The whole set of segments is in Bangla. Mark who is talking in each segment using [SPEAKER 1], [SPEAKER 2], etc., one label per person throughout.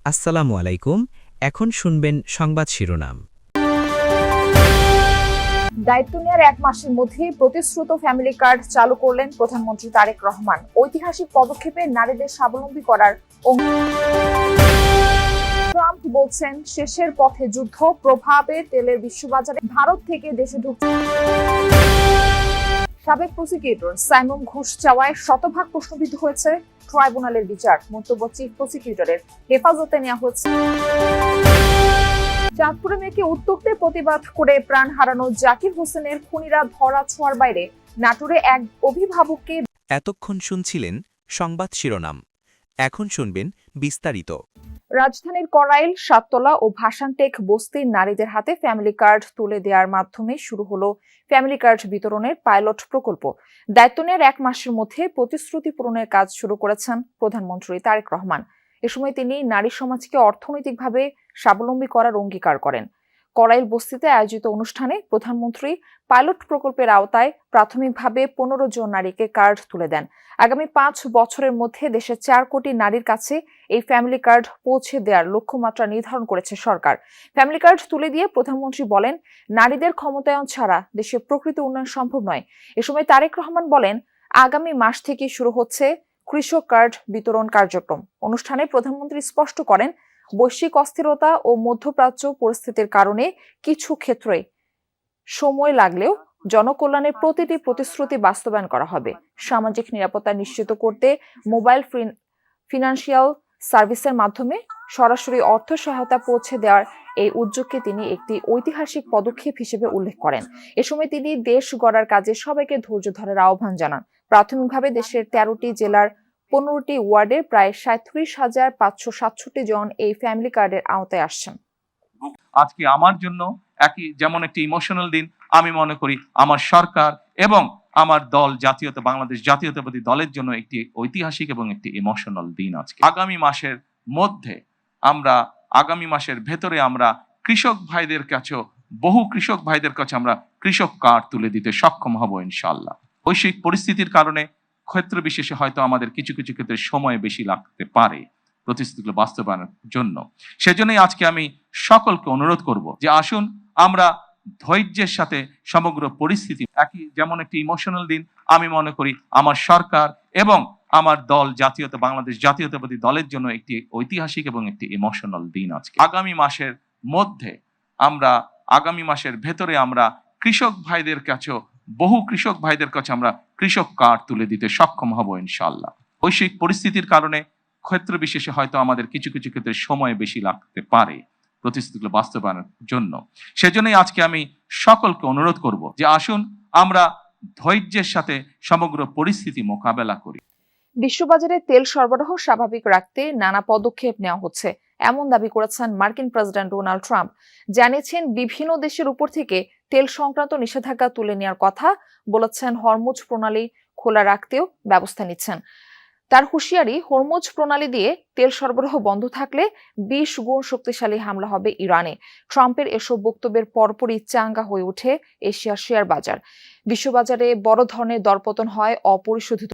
[SPEAKER 1] আসসালামু আলাইকুম। এখন শুনবেন সংবাদ শিরোনাম।
[SPEAKER 2] দায়িত্ব নেওয়ার 1 মাসের মধ্যেই প্রতিশ্রুত ফ্যামিলি কার্ড চালু করলেন প্রধানমন্ত্রী তারেক রহমান। ঐতিহাসিক পদক্ষেপে নারীদের স্বাবলম্বী করার ট্রাম্প বলছেন শেষের পথে যুদ্ধ, প্রভাবে তেলের বিশ্ববাজারে ভারত থেকে দেশে ঢুকছে। সাবেক প্রসিকিউটর সাইমন ঘুষ চাওয়ায় শতভাগ প্রশ্নবিদ্ধ হয়েছে ট্রাইব্যুনালের বিচার। মন্তব্য চিফ প্রসিকিউটরের, হেফাজতে নেওয়া হচ্ছে। চাঁদপুরে মেয়েকে উত্তক্তের প্রতিবাদ করে প্রাণ হারানো জাকির হোসেনের খুনিরা ধরা ছোঁয়ার বাইরে। নাটোরে এক অভিভাবককে।
[SPEAKER 3] এতক্ষণ শুনছিলেন সংবাদ শিরোনাম। এখন শুনবেন বিস্তারিত।
[SPEAKER 2] রাজধানীর করাইল, সাততলা ও ভাসানটেক বস্তির নারীদের হাতে ফ্যামিলি কার্ড তুলে দেওয়ার মাধ্যমে শুরু হলো ফ্যামিলি কার্ড বিতরণের পাইলট প্রকল্প। দায়িত্ব নেওয়ার 1 মাসের মধ্যে প্রতিশ্রুতি পূরণের কাজ শুরু করেছেন প্রধানমন্ত্রী তারেক রহমান। এ সময় তিনি নারী সমাজকে অর্থনৈতিকভাবে স্বাবলম্বী করার অঙ্গীকার করেন। করাইল বস্তিতে আয়োজিত অনুষ্ঠানে প্রধানমন্ত্রী পাইলট প্রকল্পের আওতায় প্রাথমিকভাবে 15 জন নারীকে কার্ড তুলে দেন। আগামী 5 বছরের মধ্যে দেশের 4 কোটি নারীর কাছে এই ফ্যামিলি কার্ড পৌঁছে দেওয়ার লক্ষ্যমাত্রা নির্ধারণ করেছে সরকার। ফ্যামিলি কার্ড তুলে দিয়ে প্রধানমন্ত্রী বলেন, নারীদের ক্ষমতায়ন ছাড়া দেশে প্রকৃত উন্নয়ন সম্ভব নয়। এ সময় তারেক রহমান বলেন, আগামী মাস থেকে শুরু হচ্ছে কৃষক কার্ড বিতরণ কার্যক্রম। অনুষ্ঠানে প্রধানমন্ত্রী স্পষ্ট করেন, বৈশ্বিক অস্থিরতা ও মধ্যপ্রাচ্য পরিস্থিতির কারণে কিছু ক্ষেত্রে সময় লাগলেও জনকল্যাণের প্রতিটি প্রতিশ্রুতি বাস্তবায়ন করা হবে। সামাজিক নিরাপত্তা নিশ্চিত করতে মোবাইল ফিনান্সিয়াল সার্ভিসের মাধ্যমে সরাসরি অর্থ সহায়তা পৌঁছে দেওয়ার এই উদ্যোগকে তিনি একটি ঐতিহাসিক পদক্ষেপ হিসেবে উল্লেখ করেন। এ সময় তিনি দেশ গড়ার কাজে সবাইকে ধৈর্য ধরার আহ্বান জানান। প্রাথমিকভাবে দেশের 13টি জেলার 15টি ওয়ার্ডের প্রায় 37,567 জন এই ফ্যামিলি কার্ডের আওতায় আসছেন।
[SPEAKER 4] আজকে আমার জন্য যেমন একটি ইমোশনাল দিন, আমি মনে করি আমার সরকার এবং আমার দল বাংলাদেশ জাতীয়তাবাদী দলের জন্য একটি ঐতিহাসিক এবং একটি ইমোশনাল দিন। আজকে আগামী মাসের ভেতরে আমরা কৃষক ভাইদের কাছে আমরা কৃষক কার্ড তুলে দিতে সক্ষম হব ইনশাআল্লাহ। বৈশ্বিক পরিস্থিতির কারণে ক্ষেত্র বিশেষে হয়তো আমাদের কিছু কিছু ক্ষেত্রে সময় বেশি লাগতে পারে প্রতিশ্রুতিগুলো বাস্তবায়নের জন্য। সেজন্যই আজকে আমি সকলকে অনুরোধ করব যে আসুন আমরা ধৈর্যের সাথে সমগ্র পরিস্থিতি যেমন একটি ইমোশনাল দিন, আমি মনে করি আমার সরকার এবং আমার দল বাংলাদেশ জাতীয়তাবাদী দলের জন্য একটি ঐতিহাসিক এবং একটি ইমোশনাল দিন। আজকে আগামী মাসের ভেতরে আমরা কৃষক ভাইদের কাছে আমরা কৃষক কার্ড তুলে দিতে সক্ষম হব ইনশাআল্লাহ। বৈশ্বিক পরিস্থিতির কারণে ক্ষেত্র বিশেষে হয়তো আমাদের কিছু কিছু ক্ষেত্রে সময় বেশি লাগতে পারে প্রতিশ্রুতিগুলো বাস্তবায়নের জন্য। সেজন্যই আজকে আমি সকলকে অনুরোধ করব যে আসুন আমরা ধৈর্যের সাথে সমগ্র পরিস্থিতি মোকাবেলা করি।
[SPEAKER 2] বিশ্ববাজারে তেল সরবরাহ স্বাভাবিক রাখতে নানা পদক্ষেপ নেওয়া হচ্ছে, এমন দাবি করেছেন মার্কিন প্রেসিডেন্ট ডোনাল্ড ট্রাম্প। জানিয়েছেন বিভিন্ন দেশের উপর থেকে তেল সংক্রান্ত নিষেধাজ্ঞা তুলে নেওয়ার কথা বলেছেন। হরমুজ প্রণালী খোলা রাখতেও ব্যবস্থা নিচ্ছেন। তার হুঁশিয়ারি, হরমুজ প্রণালী দিয়ে তেল সরবরাহ বন্ধ থাকলে 20 গুণ শক্তিশালী হামলা হবে ইরানে। ট্রাম্পের এসব বক্তব্যের পরপরই চাঙ্গা হয়ে ওঠে এশিয়ার শেয়ার বাজার। বিশ্ববাজারে বড় ধরনের দরপতন হয় অপরিশোধিত।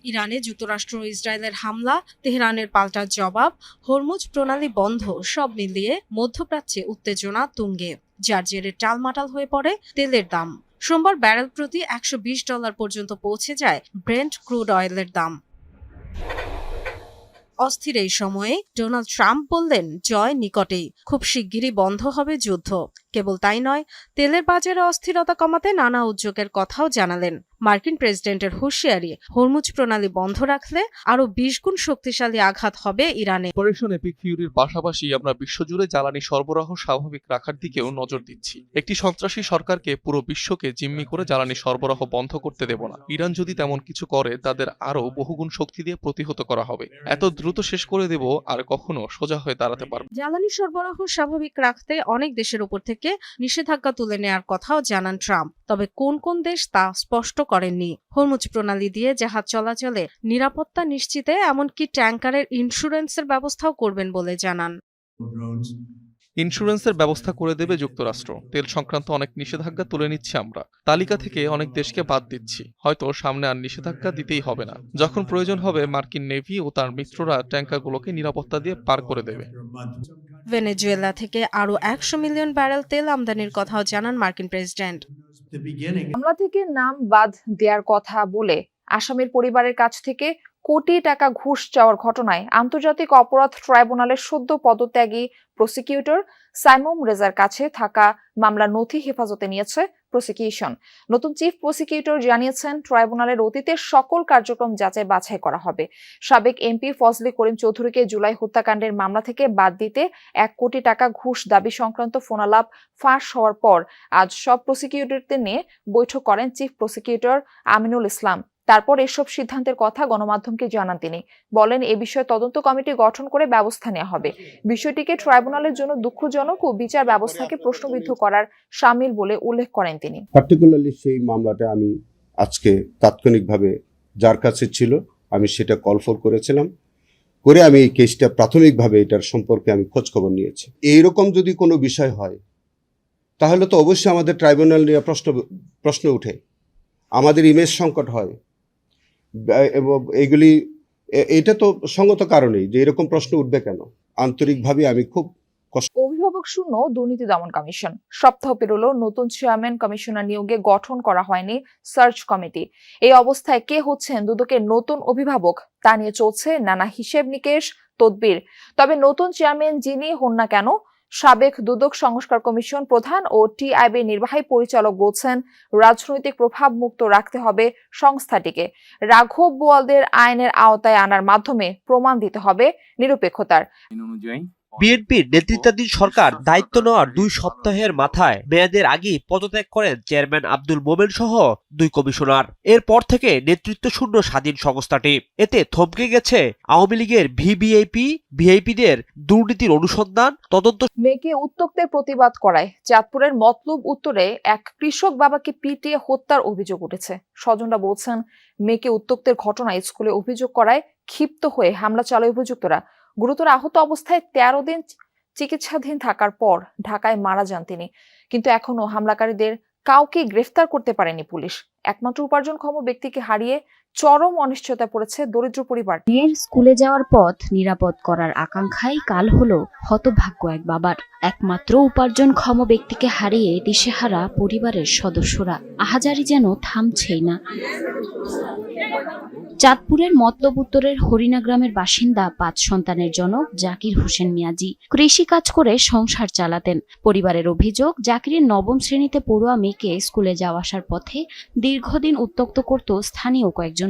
[SPEAKER 5] ইরানে যুক্তরাষ্ট্র ও ইসরায়েলের হামলা, তেহরানের পাল্টা জবাব, হরমুজ প্রণালী বন্ধ, সব মিলিয়ে মধ্যপ্রাচ্যে উত্তেজনা তুঙ্গে, যার জেরে টালমাটাল হয়ে পড়ে তেলের দাম। সোমবার ব্যারেল প্রতি $120 পর্যন্ত পৌঁছে যায় ব্রেন্ট ক্রুড অয়েলের দাম। অস্থির এই সময়ে ডোনাল্ড ট্রাম্প বললেন, জয় নিকটেই, খুব শিগগিরই বন্ধ হবে যুদ্ধ। কেবল তাই নয়, তেলের বাজারে অস্থিরতা কমাতে নানা উদ্যোগের কথাও জানালেন। মার্কিন প্রেসিডেন্টের হুঁশিয়ারি, হরমুজ প্রণালী বন্ধ রাখলে আরো 20 গুণ শক্তিশালী আঘাত হবে ইরানে।
[SPEAKER 6] অপারেশন এপিক ফিউরির পাশাপাশি আমরা বিশ্বজুড়ে জ্বালানি সরবরাহ স্বাভাবিক রাখার দিকেও নজর দিচ্ছি। একটি সন্ত্রাসী সরকারকে পুরো বিশ্বকে জিম্মি করে জ্বালানি সরবরাহ বন্ধ করতে দেব না। ইরান যদি তেমন কিছু করে, তাদের আরো বহুগুণ শক্তি দিয়ে প্রতিহত করা হবে। এত দ্রুত শেষ করে দেব, আর কখনো সোজা হয়ে দাঁড়াতে পারবে।
[SPEAKER 5] জ্বালানি সরবরাহ স্বাভাবিক রাখতে অনেক দেশের উপর থেকে নিষেধাজ্ঞা তুলে নেওয়ার কথাও জানান ট্রাম্প। তবে কোন কোন দেশ তা স্পষ্ট করেননি। হরমুজ প্রণালী দিয়ে জাহাজ চলাচলে নিরাপত্তা নিশ্চিতে এমনকি ট্যাঙ্কারের ইন্স্যুরেন্সের ব্যবস্থাও করবেন বলে জানান।
[SPEAKER 6] ইন্স্যুরেন্সের ব্যবস্থা করে দেবে যুক্তরাষ্ট্র। তেল সংক্রান্ত অনেক নিষেধাজ্ঞা তুলে নিচ্ছি আমরা। তালিকা থেকে অনেক দেশকে বাদ দিচ্ছি। হয়তো সামনে আর নিষেধাজ্ঞা দিতেই হবে না। যখন প্রয়োজন হবে মার্কিন নেভি ও তার মিত্ররা ট্যাঙ্কারগুলোকে নিরাপত্তা দিয়ে পার করে দেবে।
[SPEAKER 5] ভেনেজুয়েলা থেকে আরও 100 মিলিয়ন ব্যারেল তেল আমদানির কথাও জানান মার্কিন প্রেসিডেন্ট।
[SPEAKER 2] মামলা থেকে নাম বাদ দেওয়ার কথা বলে আসামির পরিবারের কাছ থেকে কোটি টাকা ঘুষ চাওয়ার ঘটনায় আন্তর্জাতিক অপরাধ ট্রাইব্যুনালের সদ্য পদত্যাগী প্রসিকিউটর সাইমন রেজার কাছে থাকা মামলার নথি হেফাজতে নিয়েছে প্রসিকিউশন। নতুন চিফ প্রসিকিউটর জানিয়েছেন, ট্রাইব্যুনালের অতীতের সকল কার্যক্রম যাচাই বাছাই করা হবে। সাবেক এমপি ফজলে করিম চৌধুরীকে জুলাই হত্যাকাণ্ডের মামলা থেকে বাদ দিতে 1 কোটি টাকা ঘুষ দাবি সংক্রান্ত ফোনালাপ ফাঁস হওয়ার পর আজ সব প্রসিকিউটরদের নিয়ে বৈঠক করেন চিফ প্রসিকিউটর আমিনুল ইসলাম। তারপর এসব সিদ্ধান্তের কথা গণমাধ্যমকে জানান তিনি। বলেন, এ বিষয়ে তদন্ত কমিটি গঠন করে ব্যবস্থা নেওয়া হবে। বিষয়টিকে ট্রাইব্যুনালের জন্য দুঃখজনক ও বিচার ব্যবস্থাকে প্রশ্নবিদ্ধ করার শামিল বলে উল্লেখ করেন তিনি।
[SPEAKER 7] পার্টিকুলারলি সেই মামলাটা আমি আজকে তাৎক্ষণিকভাবে যার কাছে ছিল আমি সেটা কল ফর করেছিলাম, করে আমি এই কেসটা প্রাথমিকভাবে এটার সম্পর্কে আমি খোঁজখবর নিয়েছি। এইরকম যদি কোনো বিষয় হয় তাহলে তো অবশ্যই আমাদের ট্রাইব্যুনাল নিয়ে প্রশ্ন উঠে, আমাদের ইমেজ সংকট হয় এবং এইগুলি, এটা তো সঙ্গত কারণেই যে এরকম প্রশ্ন উঠবে কেন। আন্তরিকভাবে আমি খুব
[SPEAKER 2] অভিভাবক শূন্য দুর্নীতি দমন কমিশন সপ্তাহ পেরোলো, নতুন চেয়ারম্যান কমিশনার নিয়োগে গঠন করা হয়নি সার্চ কমিটি। এই অবস্থায় কে হচ্ছেন দুদকের নতুন অভিভাবক তা নিয়ে চলছে নানা হিসেব নিকেশ তদবির। তবে নতুন চেয়ারম্যান যিনি হন না কেন, সাবেক দুদক সংস্কার কমিশন প্রধান ও টিআইবি নির্বাহী পরিচালক বলছেন, রাজনৈতিক প্রভাব মুক্ত রাখতে হবে সংস্থাটিকে। রাঘব বোয়ালদের আইনের আওতায় আনার মাধ্যমে প্রমাণ দিতে হবে নিরপেক্ষতার।
[SPEAKER 8] বিএনপির নেতৃত্বাধীন সরকার দায়িত্ব নেওয়ার 2 সপ্তাহের মাথায় মেয়াদের আগেই পদত্যাগ করেন চেয়ারম্যান আব্দুল মোমেন সহ 2 কমিশনার। এরপর থেকে নেতৃত্ব শূন্য স্বাধীন সংস্থাটি। এতে থমকে গেছে আওয়ামী লীগের ভিআইপিদের দুর্নীতির অনুসন্ধান তদন্ত।
[SPEAKER 2] মেয়েকে উত্তক্তের প্রতিবাদ করায় চাঁদপুরের মতলব উত্তরে এক কৃষক বাবাকে পিটিয়ে হত্যার অভিযোগ উঠেছে। স্বজনরা বলছেন, মেয়েকে উত্তক্তের ঘটনায় স্কুলে অভিযোগ করায় ক্ষিপ্ত হয়ে হামলা চালায় অভিযুক্তরা। গুরুতর আহত অবস্থায় 13 দিন চিকিৎসাধীন থাকার পর ঢাকায় মারা যান তিনি। কিন্তু এখনো হামলাকারীদের কাউকে গ্রেফতার করতে পারেনি পুলিশ। একমাত্র উপার্জনক্ষম ব্যক্তিকে হারিয়ে চরম অনিশ্চয়তায় পড়েছে দরিদ্র পরিবার।
[SPEAKER 9] মেয়ের স্কুলে যাওয়ার পথ নিরাপদ করার আকাঙ্ক্ষায় কাল হলো হতভাগ্য এক বাবার। একমাত্র উপার্জনক্ষম ব্যক্তিকে হারিয়ে দিশেহারা পরিবারের সদস্যরা। আহাজারি যেন থামছেই না। চাঁদপুরের মতলব উত্তরের হরিণা গ্রামের বাসিন্দা 5 সন্তানের জনক জাকির হোসেন মিয়াজি কৃষি কাজ করে সংসার চালাতেন। পরিবারের অভিযোগ, জাকিরের 9ম শ্রেণীতে পড়ুয়া মেয়েকে স্কুলে যাওয়া আসার পথে দীর্ঘদিন উত্ত্যক্ত করত স্থানীয় কয়েকজন